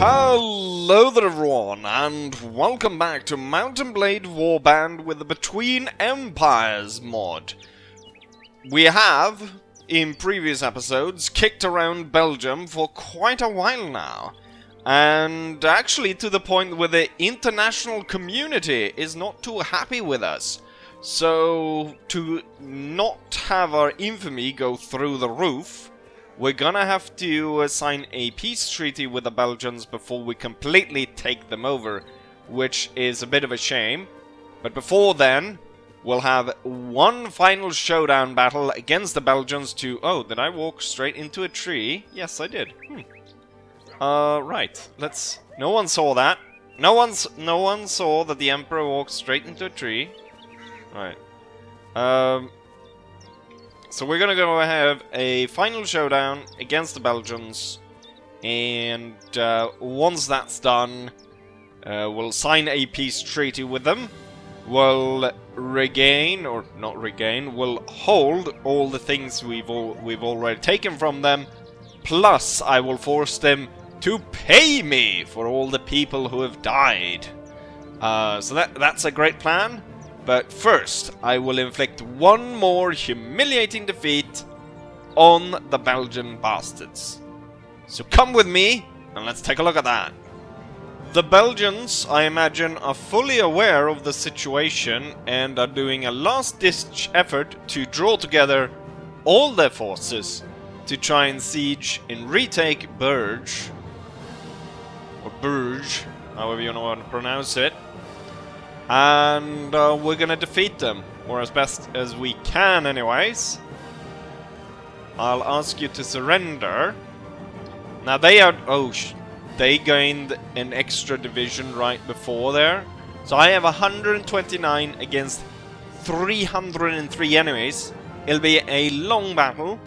Hello there everyone, and welcome back to Mountain Blade Warband with the Between Empires mod. We have, in previous episodes, kicked around Belgium for quite a while now. And actually to the point where the international community is not too happy with us. So, to not have our infamy go through the roof, we're gonna have to sign a peace treaty with the Belgians before we completely take them over, which is a bit of a shame. But before then, we'll have one final showdown battle against the Belgians to... Oh, did I walk straight into a tree? Yes, I did. Right. Let's... No one saw that. No one saw that the Emperor walked straight into a tree. Right. So we're gonna go have a final showdown against the Belgians, and once that's done, we'll sign a peace treaty with them. We'll regain, or not regain, we'll hold all the things we've already taken from them, plus I will force them to pay me for all the people who have died. So that's a great plan. But first, I will inflict one more humiliating defeat on the Belgian bastards. So come with me, and let's take a look at that. The Belgians, I imagine, are fully aware of the situation and are doing a last-ditch effort to draw together all their forces to try and siege and retake Bruges, or Bruges, however you want to pronounce it. And we're gonna defeat them, or as best as we can anyways. I'll ask you to surrender. Now they are... Oh, they gained an extra division right before there. So I have 129 against 303 enemies. It'll be a long battle.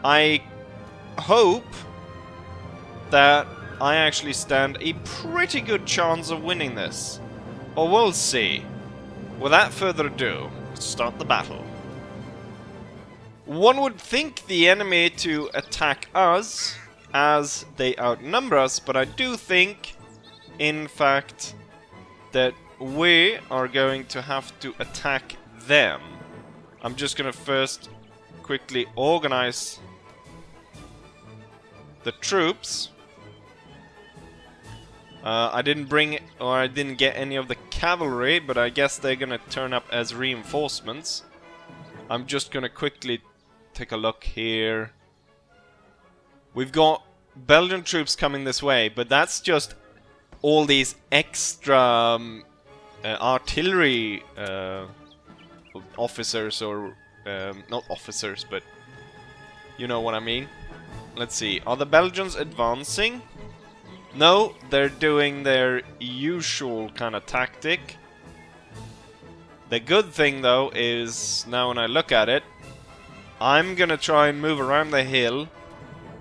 I hope that I actually stand a pretty good chance of winning this. Or we'll see. Without further ado, let's start the battle. One would think the enemy to attack us, as they outnumber us, but I do think, in fact, that we are going to have to attack them. I'm just gonna first quickly organize the troops. I didn't bring, or I didn't get any of the cavalry, but I guess they're gonna turn up as reinforcements. I'm just gonna quickly take a look here. We've got Belgian troops coming this way, but that's just all these extra artillery officers, or not officers, but you know what I mean. Let's see, are the Belgians advancing? No, they're doing their usual kind of tactic. The good thing though is, now when I look at it, I'm gonna try and move around the hill,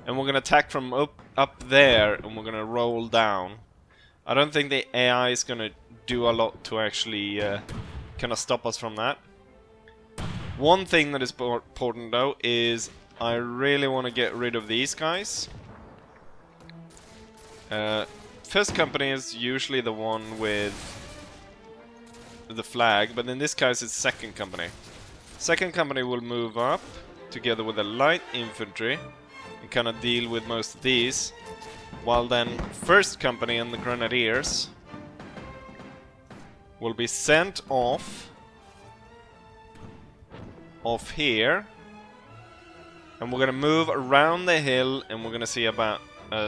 and we're gonna attack from up there, and we're gonna roll down. I don't think the AI is gonna do a lot to actually kind of stop us from that. One thing that is important though is I really want to get rid of these guys. First company is usually the one with the flag, but in this case it's second company. Second company will move up together with the light infantry and kind of deal with most of these, while then first company and the grenadiers will be sent off here, and we're gonna move around the hill, and we're gonna see about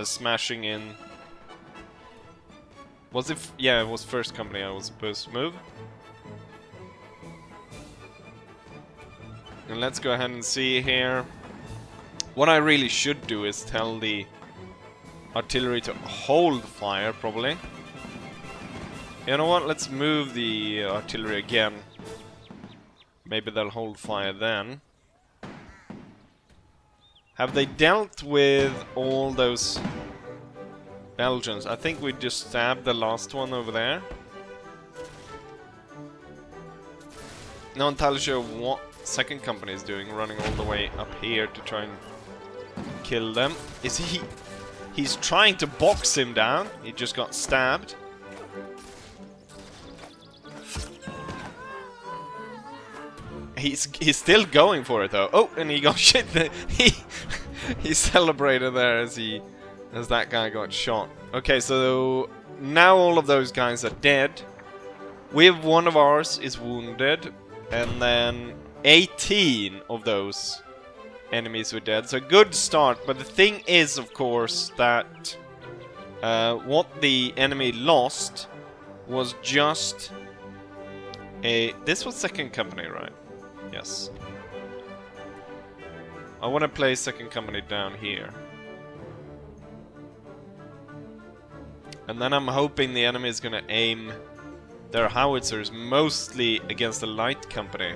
smashing in. Was it? Yeah, it was first company I was supposed to move. And let's go ahead and see here. What I really should do is tell the artillery to hold fire, probably. You know what? Let's move the artillery again. Maybe they'll hold fire then. Have they dealt with all those Belgians? I think we just stabbed the last one over there. Not entirely sure what second company is doing, running all the way up here to try and kill them. Is he... He's trying to box him down. He just got stabbed. He's still going for it though. Oh, and he got shit. He celebrated there as that guy got shot. Okay, so now all of those guys are dead. We have one of ours is wounded, and then 18 of those enemies were dead. So good start. But the thing is, of course, that what the enemy lost was just a. This was second company, right? Yes. I want to place second company down here. And then I'm hoping the enemy is going to aim their howitzers mostly against the light company.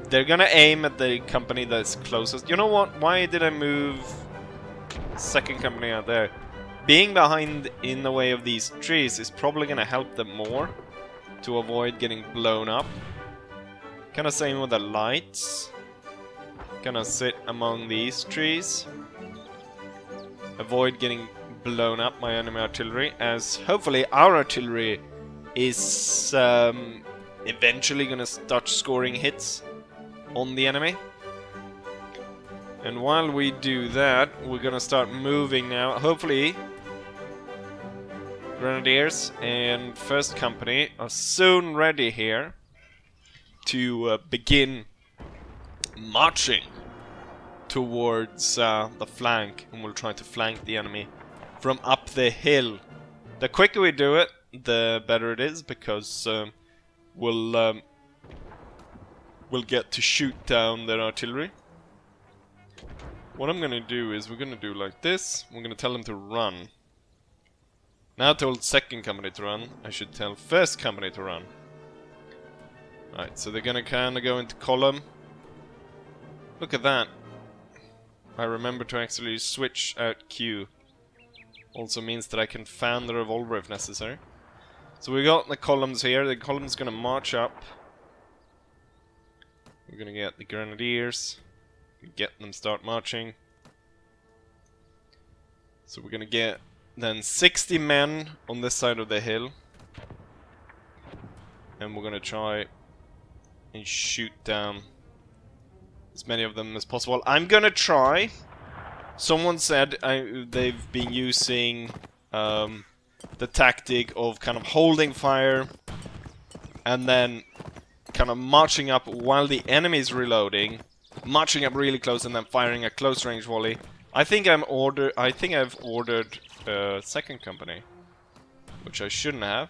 They're going to aim at the company that's closest. You know what? Why did I move second company out there? Being behind in the way of these trees is probably going to help them more to avoid getting blown up. Kind of same with the lights. Gonna sit among these trees. Avoid getting blown up by enemy artillery, as hopefully our artillery is eventually gonna start scoring hits on the enemy. And while we do that, we're gonna start moving now. Hopefully Grenadiers and first company are soon ready here to begin marching towards the flank, and we'll try to flank the enemy from up the hill. The quicker we do it, the better it is, because we'll get to shoot down their artillery. What I'm gonna do is we're gonna do like this. We're gonna tell them to run. Now I told second company to run, I should tell first company to run. Right, so they're gonna kinda go into column. Look at that. I remember to actually switch out Q. Also means that I can fan the revolver if necessary. So we got the columns here. The column's gonna march up. We're gonna get the Grenadiers. Get them start marching. So we're gonna get then 60 men on this side of the hill. And we're gonna try and shoot down as many of them as possible. I'm gonna try. Someone said they've been using the tactic of kind of holding fire and then kind of marching up while the enemy's reloading, marching up really close and then firing a close range volley. I think I've ordered second company, which I shouldn't have.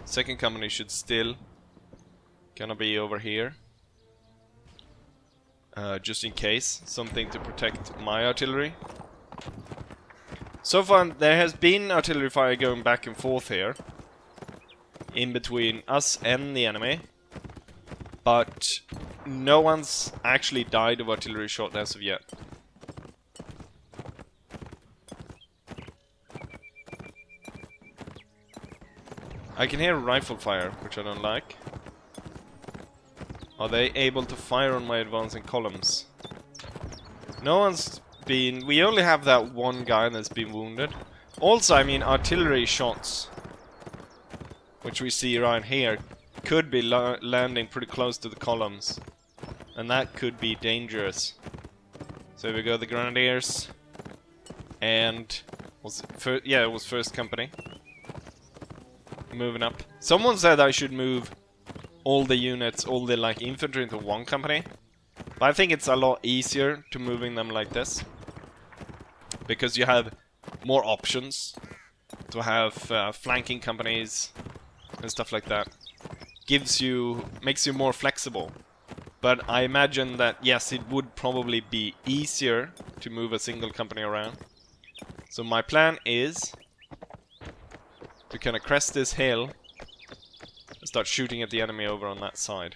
Second company should still gonna be over here. Just in case, something to protect my artillery. So far, there has been artillery fire going back and forth here, in between us and the enemy, but no one's actually died of artillery shot as of yet. I can hear rifle fire, which I don't like. Are they able to fire on my advancing columns? No one's been... We only have that one guy that's been wounded. Also, I mean, artillery shots, which we see around here, could be landing pretty close to the columns. And that could be dangerous. So here we go, the Grenadiers. And... it was first company. Moving up. Someone said I should move all the units, all the like infantry into one company. But I think it's a lot easier to moving them like this, because you have more options to have flanking companies and stuff like that. Makes you more flexible. But I imagine that yes, it would probably be easier to move a single company around. So my plan is to kind of crest this hill and start shooting at the enemy over on that side.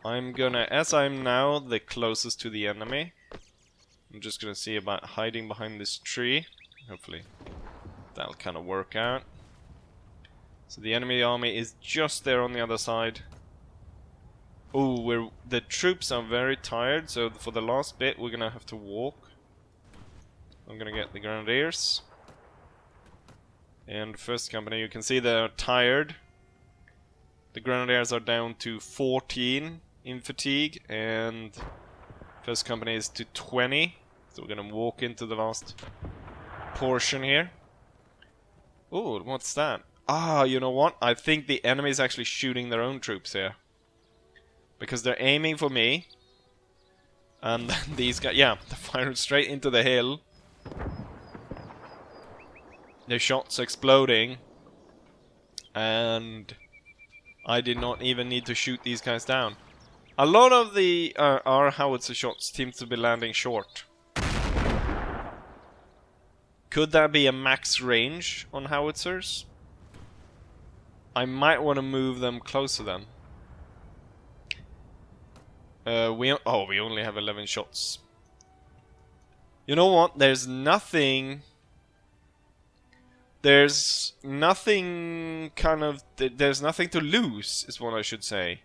I'm gonna, as I'm now the closest to the enemy, I'm just gonna see about hiding behind this tree. Hopefully that'll kind of work out. So the enemy army is just there on the other side. Oh, the troops are very tired, so for the last bit we're gonna have to walk. I'm gonna get the Grenadiers. And first company, you can see they're tired. The Grenadiers are down to 14 in fatigue, and first company is to 20. So we're gonna walk into the last portion here. Oh, what's that? Ah, you know what? I think the enemy is actually shooting their own troops here. Because they're aiming for me. And then these guys, yeah, they're firing straight into the hill. Their shots exploding. And I did not even need to shoot these guys down. A lot of the our howitzer shots seem to be landing short. Could that be a max range on howitzers? I might want to move them closer then. We only have 11 shots. You know what? There's nothing kind of... There's nothing to lose, is what I should say,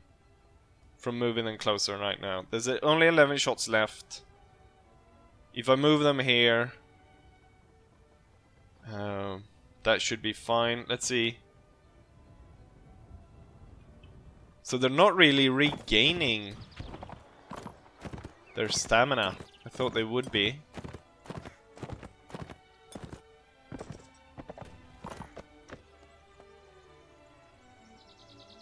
from moving them closer right now. There's only 11 shots left. If I move them here... that should be fine. Let's see. So they're not really regaining their stamina. I thought they would be.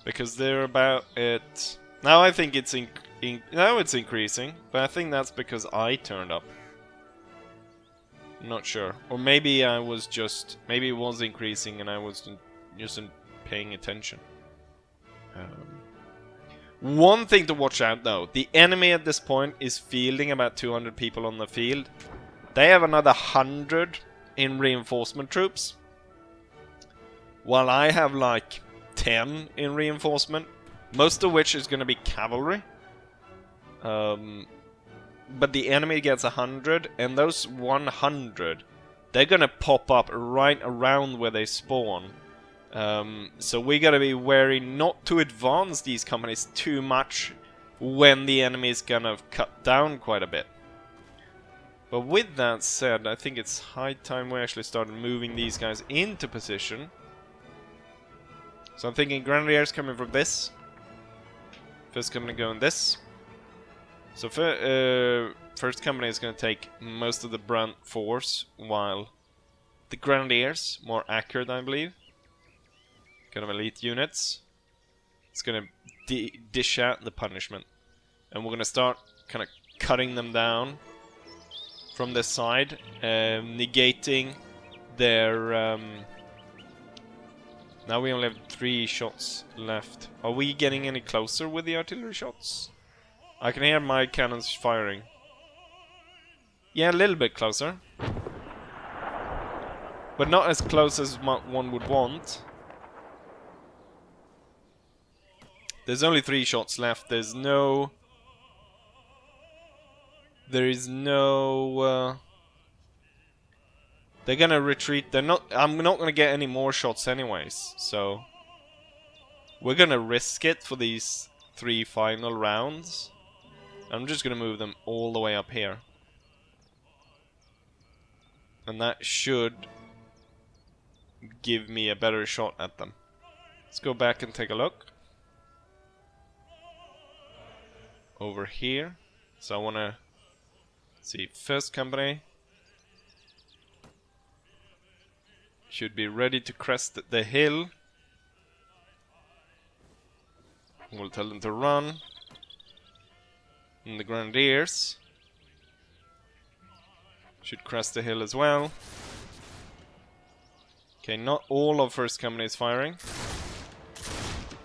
Because they're about at... Now I think it's now it's increasing, but I think that's because I turned up. Not sure. Or maybe I was just... Maybe it was increasing and I wasn't just paying attention. One thing to watch out though. The enemy at this point is fielding about 200 people on the field. They have another 100 in reinforcement troops. While I have like 10 in reinforcement. Most of which is going to be cavalry. But the enemy gets 100, and those 100, they're gonna pop up right around where they spawn. So we gotta be wary not to advance these companies too much when the enemy is gonna cut down quite a bit. But with that said, I think it's high time we actually started moving these guys into position. So I'm thinking Grenadiers coming from this. First company going this. So first company is going to take most of the brunt force, while the Grenadiers, more accurate I believe, kind of elite units, it's going to dish out the punishment. And we're going to start kind of cutting them down from this side, negating their... Now we only have 3 shots left. Are we getting any closer with the artillery shots? I can hear my cannons firing. Yeah, a little bit closer. But not as close as one would want. There's only 3 shots left. There is no... They're gonna retreat. I'm not gonna get any more shots anyways. So... We're gonna risk it for these 3 final rounds. I'm just gonna move them all the way up here. And that should give me a better shot at them. Let's go back and take a look. Over here. So I wanna see, first company should be ready to crest the hill. We'll tell them to run. And the Grenadiers should crest the hill as well. Okay, not all of first company is firing.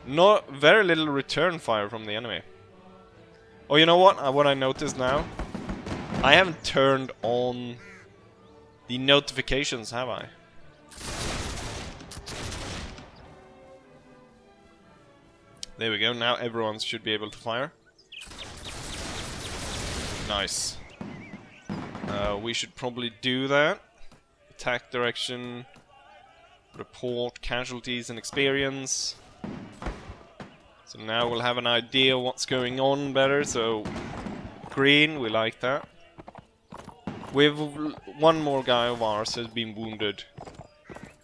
Not very little return fire from the enemy. Oh, you know what? What I noticed now? I haven't turned on the notifications, have I? There we go. Now everyone should be able to fire. Nice. We should probably do that. Attack direction. Report casualties and experience. So now we'll have an idea what's going on better. So green, we like that. We've one more guy of ours has been wounded.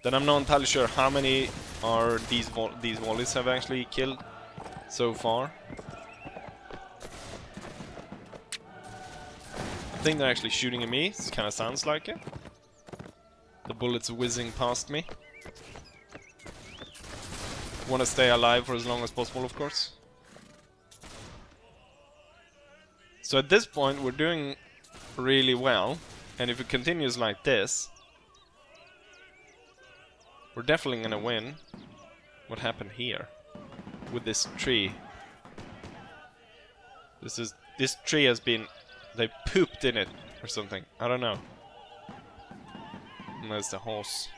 Then I'm not entirely sure how many are these volleys have actually killed so far. I think they're actually shooting at me. It kind of sounds like it. The bullets whizzing past me. Want to stay alive for as long as possible, of course. So at this point we're doing really well, and if it continues like this, we're definitely gonna win. What happened here with this tree? This tree has been, they pooped in it or something. I don't know. And there's the horse.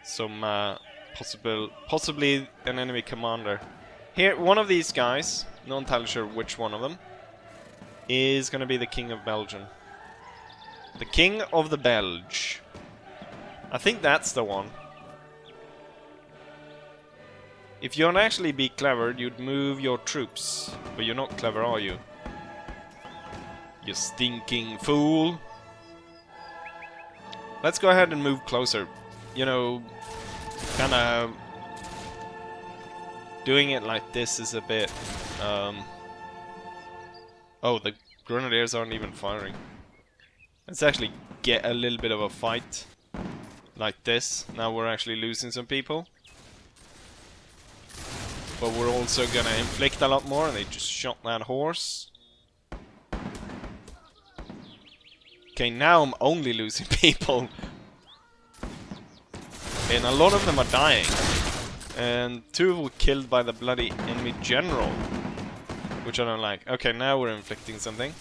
Some possibly an enemy commander. Here, one of these guys, not entirely sure which one of them, is gonna be the King of Belgium. The King of the Belge. I think that's the one. If you want to actually be clever, you'd move your troops. But you're not clever, are you? You stinking fool. Let's go ahead and move closer. You know, kinda doing it like this is a bit oh, the grenadiers aren't even firing. Let's actually get a little bit of a fight like this. Now we're actually losing some people, but we're also gonna inflict a lot more. And they just shot that horse. Okay, now I'm only losing people. And a lot of them are dying. And 2 were killed by the bloody enemy general, which I don't like. Okay, now we're inflicting something.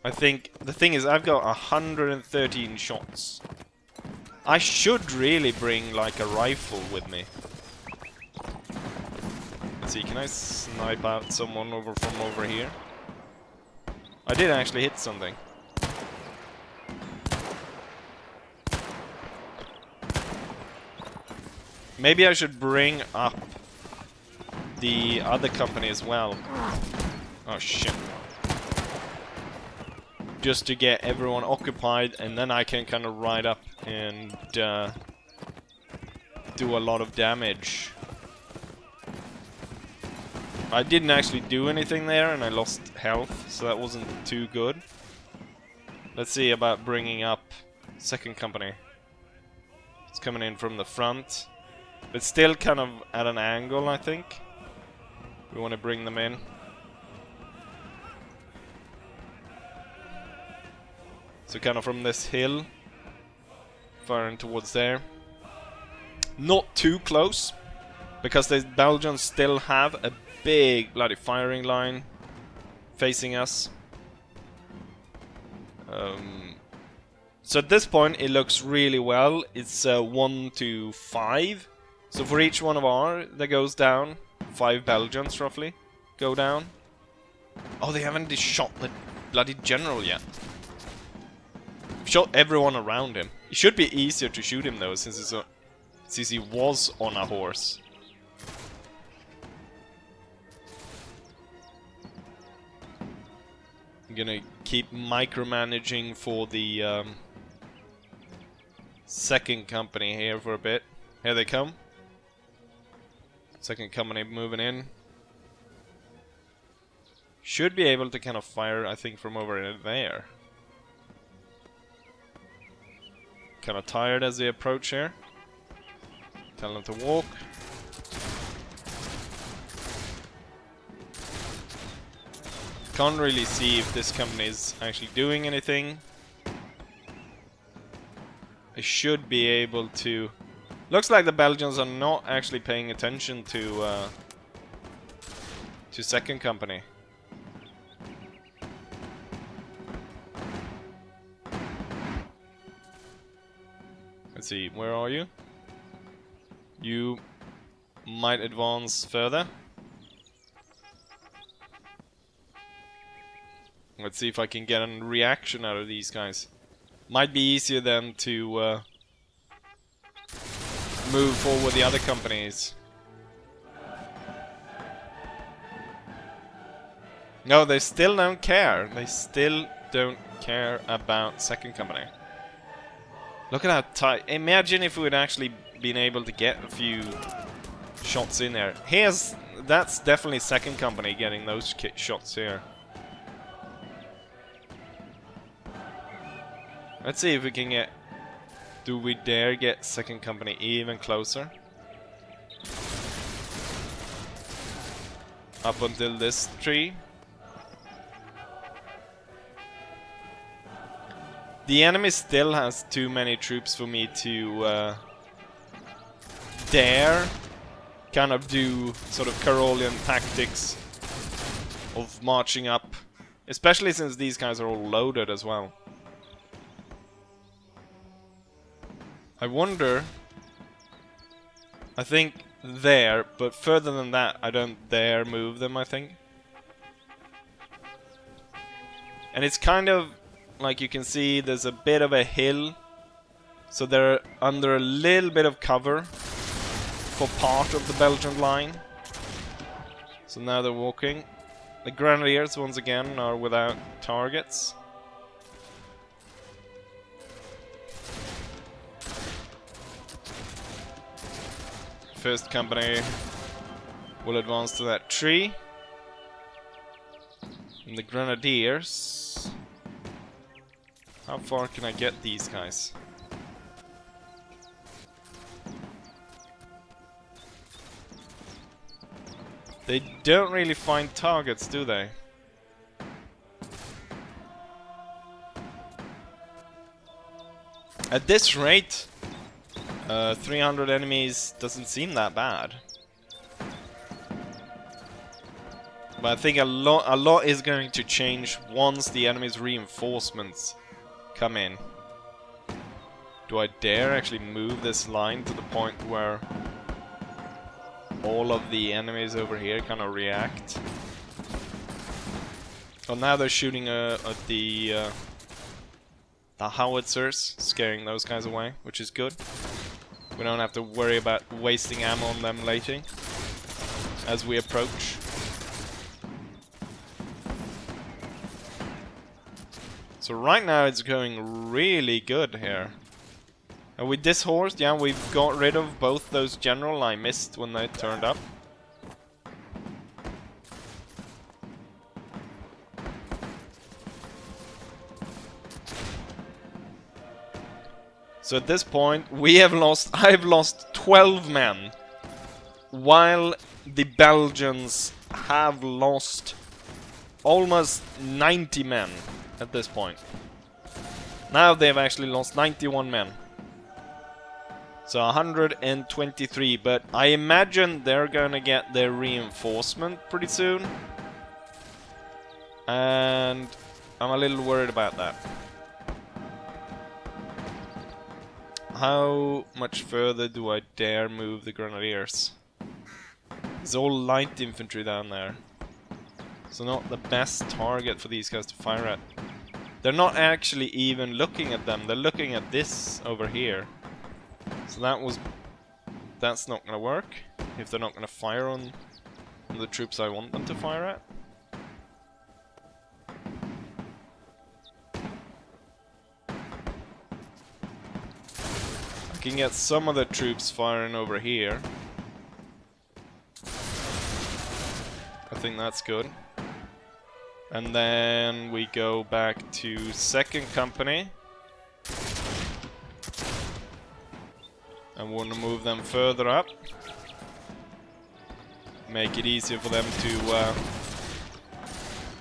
I think the thing is I've got 113 shots. I should really bring like a rifle with me. Let's see, can I snipe out someone from over here? I did actually hit something. Maybe I should bring up the other company as well. Oh shit. Just to get everyone occupied, and then I can kind of ride up and do a lot of damage. I didn't actually do anything there, and I lost health, so that wasn't too good. Let's see about bringing up second company. It's coming in from the front, but still kind of at an angle, I think. We want to bring them in. So kind of from this hill, firing towards there. Not too close, because the Belgians still have a big bloody firing line facing us. So at this point it looks really well. It's 1 to 5. So for each one of our that goes down, 5 Belgians roughly go down. Oh, they haven't shot the bloody general yet. Shot everyone around him. It should be easier to shoot him though, since he was on a horse. I'm gonna keep micromanaging for the second company here for a bit. Here they come. Second company moving in. Should be able to kind of fire, I think, from over there. Kind of tired as they approach here. Tell them to walk. Can't really see if this company is actually doing anything. I should be able to... Looks like the Belgians are not actually paying attention to second company. Let's see, where are you? You might advance further. Let's see if I can get a reaction out of these guys. Might be easier than to move forward the other companies. No, they still don't care. They still don't care about second company. Look at how tight. Imagine if we would actually been able to get a few shots in there. That's definitely second company getting those shots here. Let's see if we can get... Do we dare get second company even closer? Up until this tree. The enemy still has too many troops for me to dare kind of do sort of Carolian tactics of marching up. Especially since these guys are all loaded as well. I wonder... I think there, but further than that I don't dare move them, I think. And it's kind of... Like you can see, there's a bit of a hill, so they're under a little bit of cover for part of the Belgian line. So now they're walking. The Grenadiers, once again, are without targets. First company will advance to that tree. And the Grenadiers... How far can I get these guys? They don't really find targets, do they? At this rate, 300 enemies doesn't seem that bad. But I think a lot is going to change once the enemy's reinforcements come in. Do I dare actually move this line to the point where all of the enemies over here kind of react? Well, now they're shooting at the howitzers, scaring those guys away, which is good. We don't have to worry about wasting ammo on them later as we approach. So right now it's going really good here. And with this horse, yeah, we've got rid of both those general I missed when they turned up. So at this point, I've lost 12 men, while the Belgians have lost almost 90 men. At this point. Now they've actually lost 91 men. So 123, but I imagine they're gonna get their reinforcement pretty soon. And I'm a little worried about that. How much further do I dare move the Grenadiers? There's all light infantry down there. So not the best target for these guys to fire at. They're not actually even looking at them, they're looking at this over here. So that's not gonna work if they're not gonna fire on the troops I want them to fire at. I can get some of the troops firing over here. I think that's good. And then we go back to second company. And want to move them further up. Make it easier for them to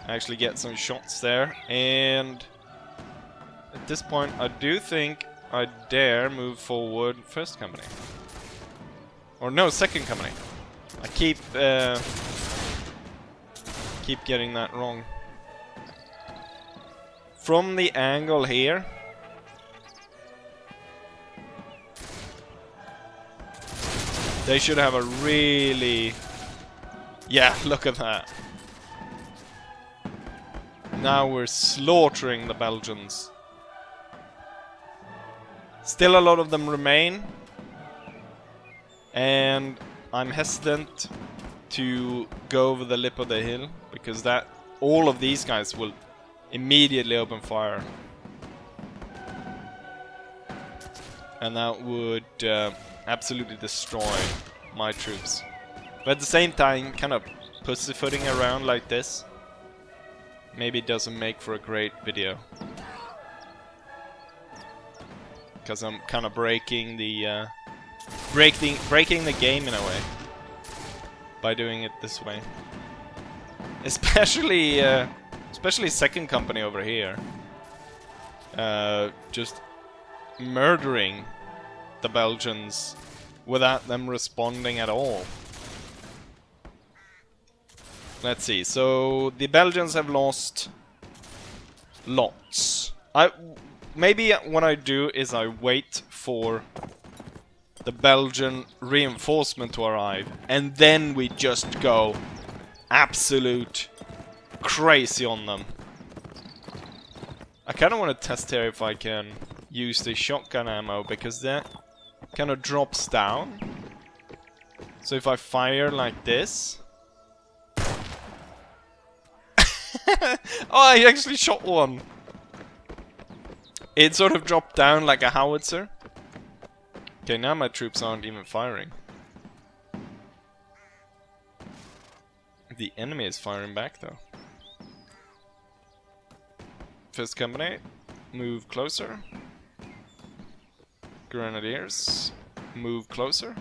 actually get some shots there. And at this point, I do think I dare move forward first company. Or no, second company. I keep getting that wrong. From the angle here, they should have a really... Yeah, look at that. Now we're slaughtering the Belgians. Still a lot of them remain. And I'm hesitant to go over the lip of the hill, because that all of these guys will immediately open fire. And that would absolutely destroy my troops. But at the same time, kind of pussyfooting around like this, maybe it doesn't make for a great video. Because I'm kind of breaking the breaking the game in a way by doing it this way. Especially second company over here, just murdering the Belgians without them responding at all. Let's see. So the Belgians have lost lots. Maybe what I do is I wait for the Belgian reinforcement to arrive, and then we just go absolute crazy on them. I kind of want to test here if I can use the shotgun ammo, because that kind of drops down. So if I fire like this... Oh, I actually shot one! It sort of dropped down like a howitzer. Okay, now my troops aren't even firing. The enemy is firing back though. First company, move closer. Grenadiers, move closer.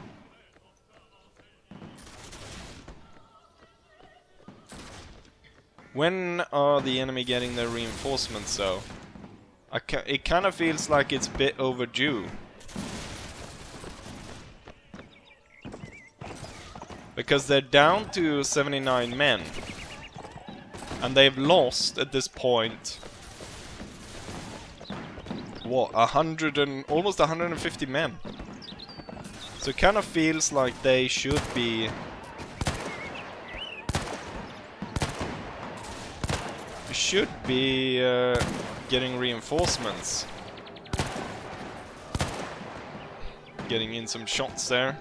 When are the enemy getting their reinforcements though? It kind of feels like it's a bit overdue. Because they're down to 79 men. And they've lost at this point... what, almost 150 men. So it kind of feels like they should be... getting reinforcements. Getting in some shots there.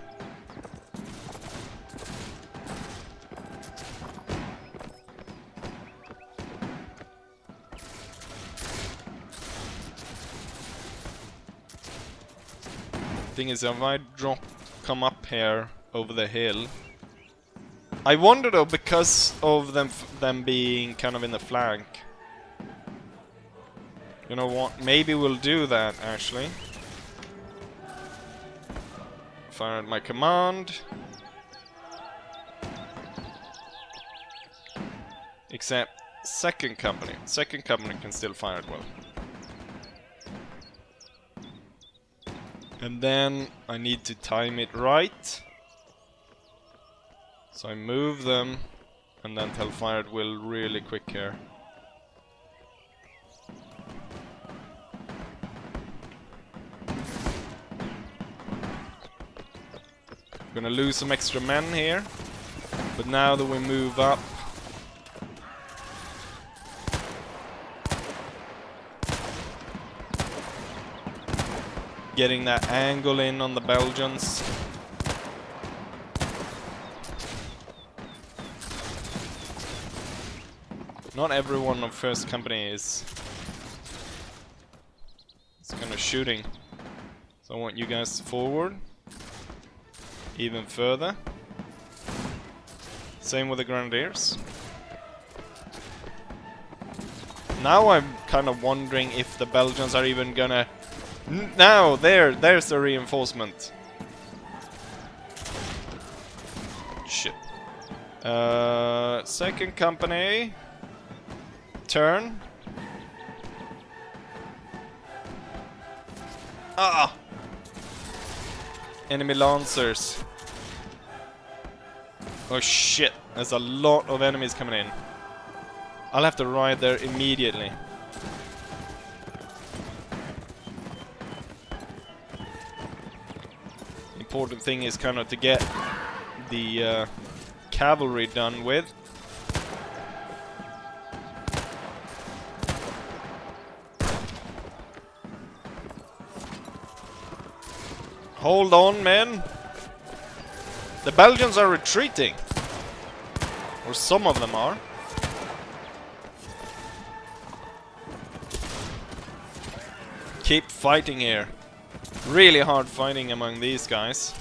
Thing is, if I come up here over the hill, I wonder though, because of them being kind of in the flank. You know what? Maybe we'll do that actually. Fire at my command. Except second company. Second company can still fire it well. And then I need to time it right. So I move them and then tell fire it will really quick here. Gonna lose some extra men here, but now that we move up, getting that angle in on the Belgians. Not everyone on first company is kind of shooting, so I want you guys forward even further. Same with the Grenadiers. Now I'm kind of wondering if the Belgians are even gonna... Now, there's the reinforcement. Shit. Second company. Turn. Ah! Enemy lancers. Oh shit, there's a lot of enemies coming in. I'll have to ride there immediately. Important thing is kind of to get the cavalry done with. Hold on, men. The Belgians are retreating. Or some of them are. Keep fighting here. Really hard fighting among these guys.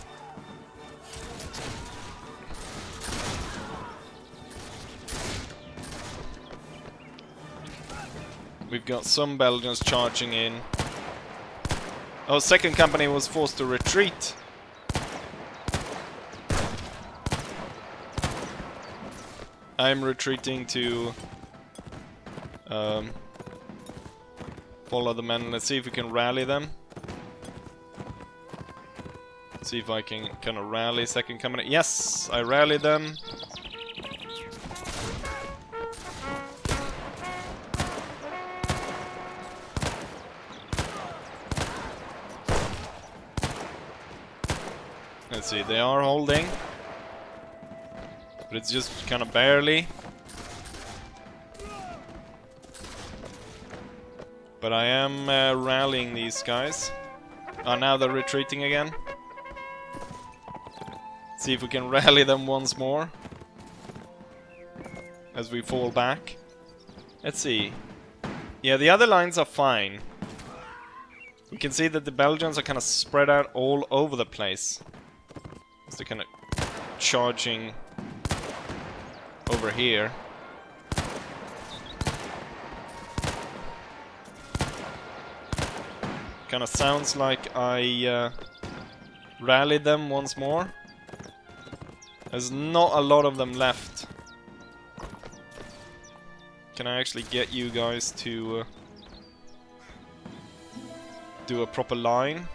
We've got some Belgians charging in. Oh, second company was forced to retreat. I'm retreating to follow the men. Let's see if we can rally them. See if I can kind of rally second company. Yes, I rallied them. Let's see, they are holding. But it's just kind of barely. But I am rallying these guys. Oh, now they're retreating again. See if we can rally them once more. As we fall back. Let's see. Yeah, the other lines are fine. We can see that the Belgians are kind of spread out all over the place. So they're kind of charging over here. Kind of sounds like I rallied them once more. There's not a lot of them left. Can I actually get you guys to do a proper line?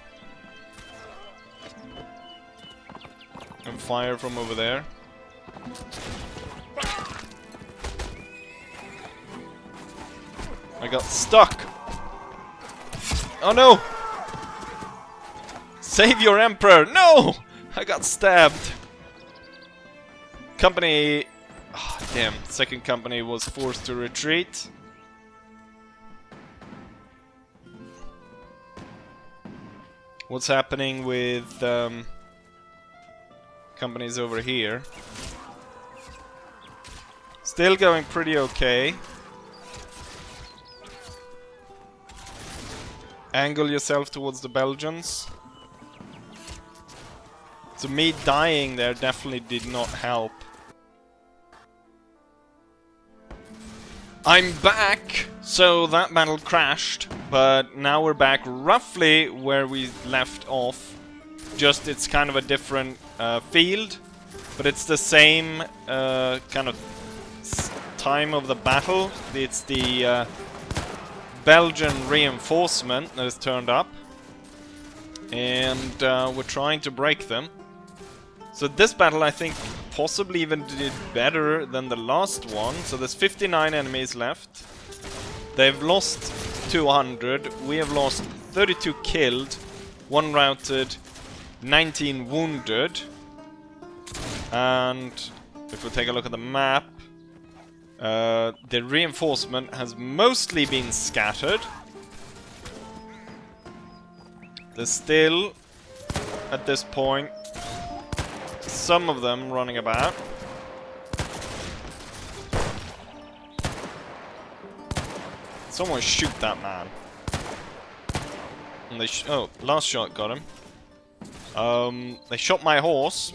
And fire from over there. I got stuck! Oh no! Save your emperor! No! I got stabbed! Company... Oh, damn, second company was forced to retreat. What's happening with companies over here? Still going pretty okay. Angle yourself towards the Belgians. So me dying there definitely did not help. I'm back! So that battle crashed, but now we're back roughly where we left off. Just it's kind of a different field, but it's the same kind of time of the battle. It's the Belgian reinforcement that has turned up, and we're trying to break them. So this battle, I think, possibly even did better than the last one. So there's 59 enemies left. They've lost 200. We have lost 32 killed, 1 routed, 19 wounded. And if we take a look at the map, the reinforcement has mostly been scattered. There's still, at this point, some of them running about. Someone shoot that man. And they oh, last shot got him. They shot my horse.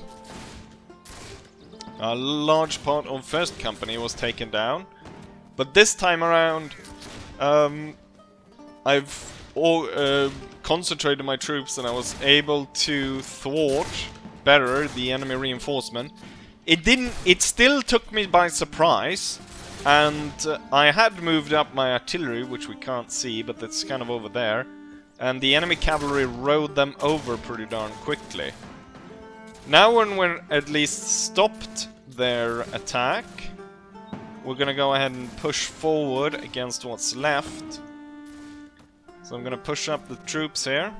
A large part of first company was taken down, but this time around, I've concentrated my troops and I was able to thwart better the enemy reinforcement. It still took me by surprise, and I had moved up my artillery, which we can't see, but that's kind of over there, and the enemy cavalry rode them over pretty darn quickly. Now when we're at least stopped their attack, we're gonna go ahead and push forward against what's left. So I'm gonna push up the troops here.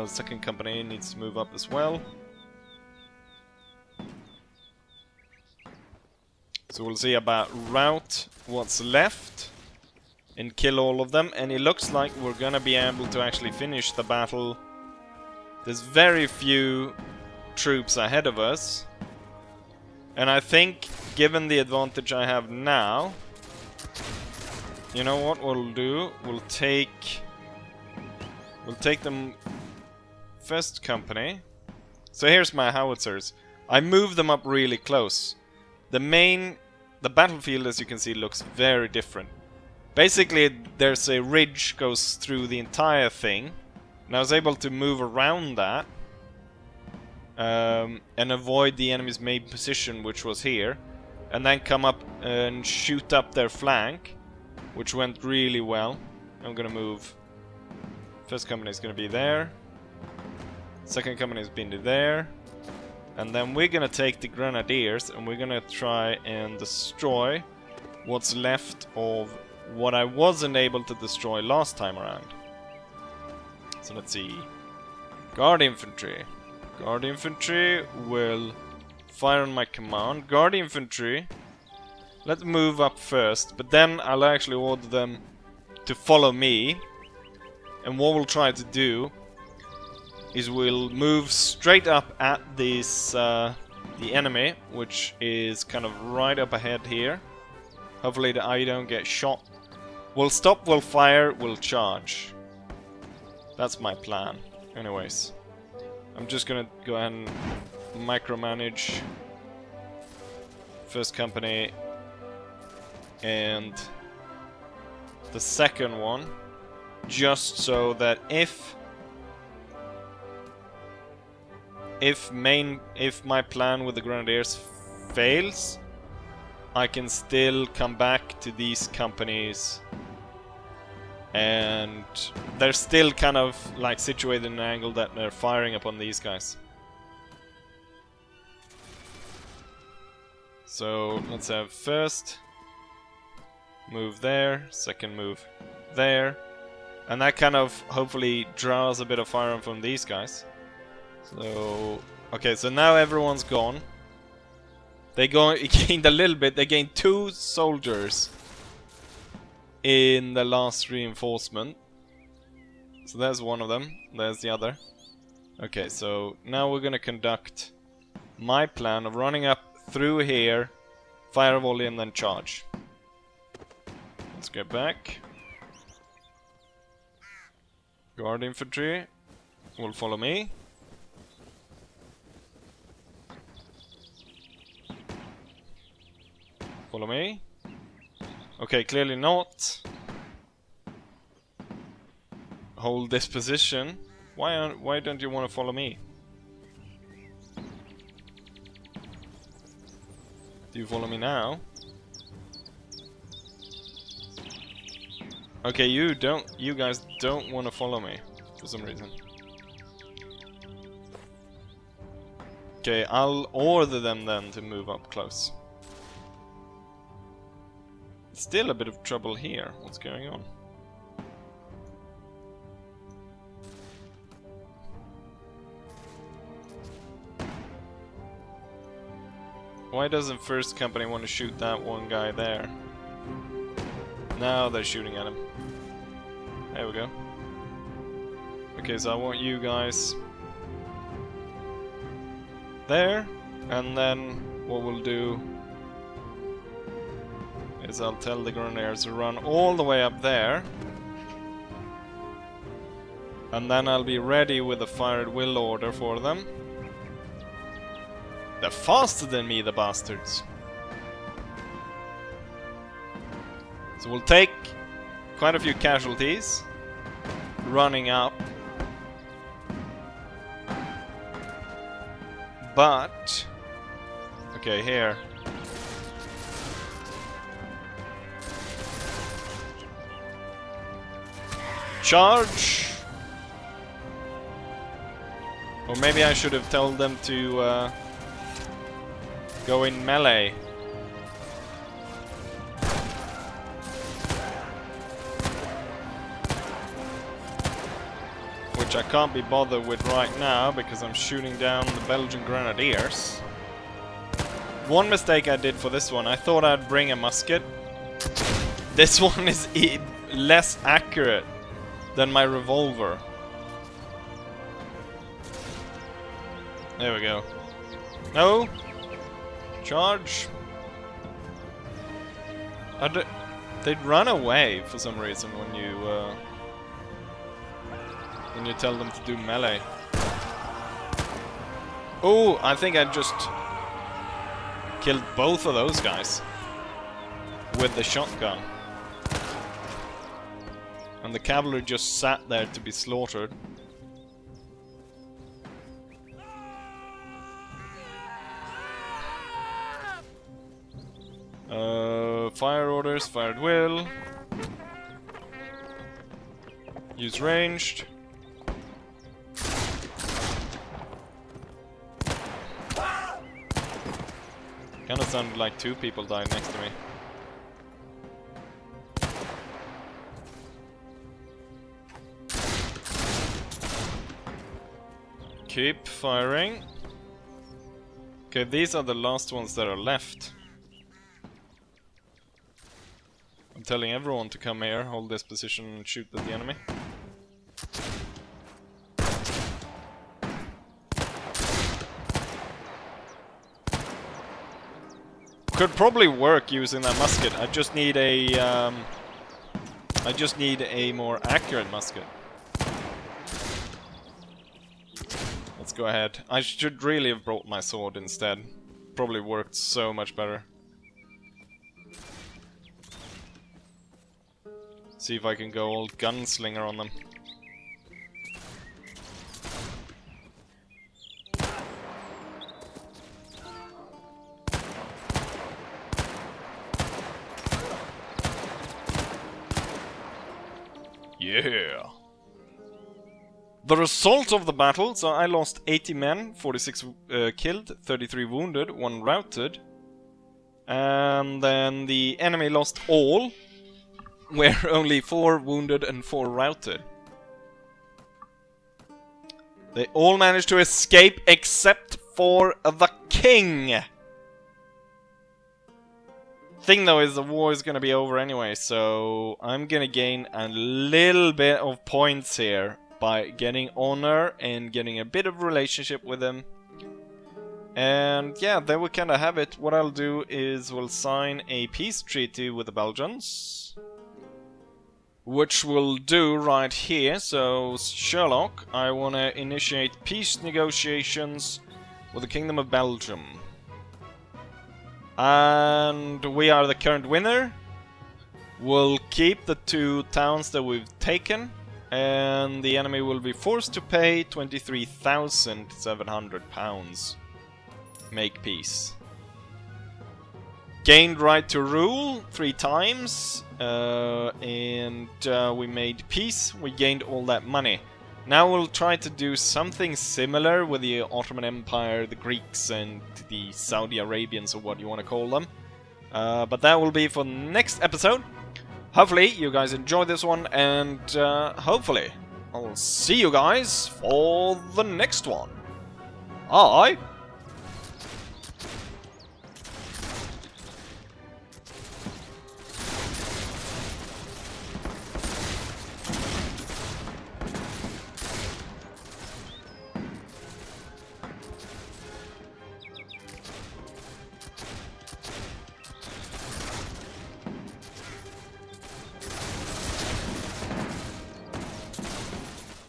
Second company needs to move up as well. So we'll see about rout what's left and kill all of them, and it looks like we're gonna be able to actually finish the battle. There's very few troops ahead of us. And I think, given the advantage I have now, you know what we'll do? We'll take them first company. So here's my howitzers. I move them up really close. The battlefield, as you can see, looks very different. Basically, there's a ridge goes through the entire thing, and I was able to move around that and avoid the enemy's main position, which was here, and then come up and shoot up their flank, which went really well. I'm gonna move. First company is gonna be there. Second company has been to there. And then we're gonna take the grenadiers and we're gonna try and destroy what's left of what I wasn't able to destroy last time around. So let's see. Guard infantry. Guard infantry will fire on my command. Guard infantry, let's move up first, but then I'll actually order them to follow me. And what we'll try to do is we'll move straight up at this the enemy, which is kind of right up ahead here. Hopefully I don't get shot. We'll stop, we'll fire, we'll charge. That's my plan. Anyways, I'm just gonna go ahead and micromanage first company and the second one, just so that if my plan with the grenadiers fails, I can still come back to these companies, and they're still kind of like situated in an angle that they're firing upon these guys. So let's have first move there, second move there, and that kind of hopefully draws a bit of fire from these guys. So, okay, so now everyone's gone. They gained a little bit. They gained 2 soldiers in the last reinforcement. So there's one of them. There's the other. Okay, so now we're gonna conduct my plan of running up through here, fire volley, and then charge. Let's get back. Guard infantry will follow me. Follow me. Okay, clearly not. Hold this position. Why don't you want to follow me? Do you follow me now? Okay, you guys don't want to follow me for some reason. Okay, I'll order them then to move up close. Still a bit of trouble here. What's going on? Why doesn't first company want to shoot that one guy there? Now they're shooting at him. There we go. Okay, so I want you guys there, and then what we'll do is I'll tell the grenadiers to run all the way up there, and then I'll be ready with a fire at will order for them. They're faster than me, the bastards. So we'll take quite a few casualties running up, but okay, here. Charge! Or maybe I should have told them to go in melee. Which I can't be bothered with right now because I'm shooting down the Belgian grenadiers. One mistake I did for this one, I thought I'd bring a musket. This one is less accurate than my revolver. There we go. No! Charge! They'd run away for some reason when you tell them to do melee. Oh, I think I just killed both of those guys with the shotgun. And the cavalry just sat there to be slaughtered. Fire orders, fire at will. Use ranged. Kinda sounded like two people died next to me. Keep firing. Okay, these are the last ones that are left. I'm telling everyone to come here, hold this position and shoot at the enemy. Could probably work using that musket. I just need a more accurate musket. Let's go ahead. I should really have brought my sword instead. Probably worked so much better. See if I can go all gunslinger on them. Yeah! The result of the battle, so I lost 80 men, 46 killed, 33 wounded, 1 routed. And then the enemy lost all, where only 4 wounded and 4 routed. They all managed to escape except for the king! Thing though is the war is gonna be over anyway, so I'm gonna gain a little bit of points here by getting honor and getting a bit of relationship with him. And yeah, there we kinda have it. What I'll do is we'll sign a peace treaty with the Belgians, which we'll do right here. So Sherlock, I wanna initiate peace negotiations with the Kingdom of Belgium. And we are the current winner. We'll keep the 2 towns that we've taken, and the enemy will be forced to pay 23,700 pounds. Make peace. Gained right to rule 3 times, and we made peace. We gained all that money. Now we'll try to do something similar with the Ottoman Empire, the Greeks, and the Saudi Arabians, or what you want to call them. But that will be for next episode. Hopefully you guys enjoyed this one, and hopefully I'll see you guys for the next one. Bye!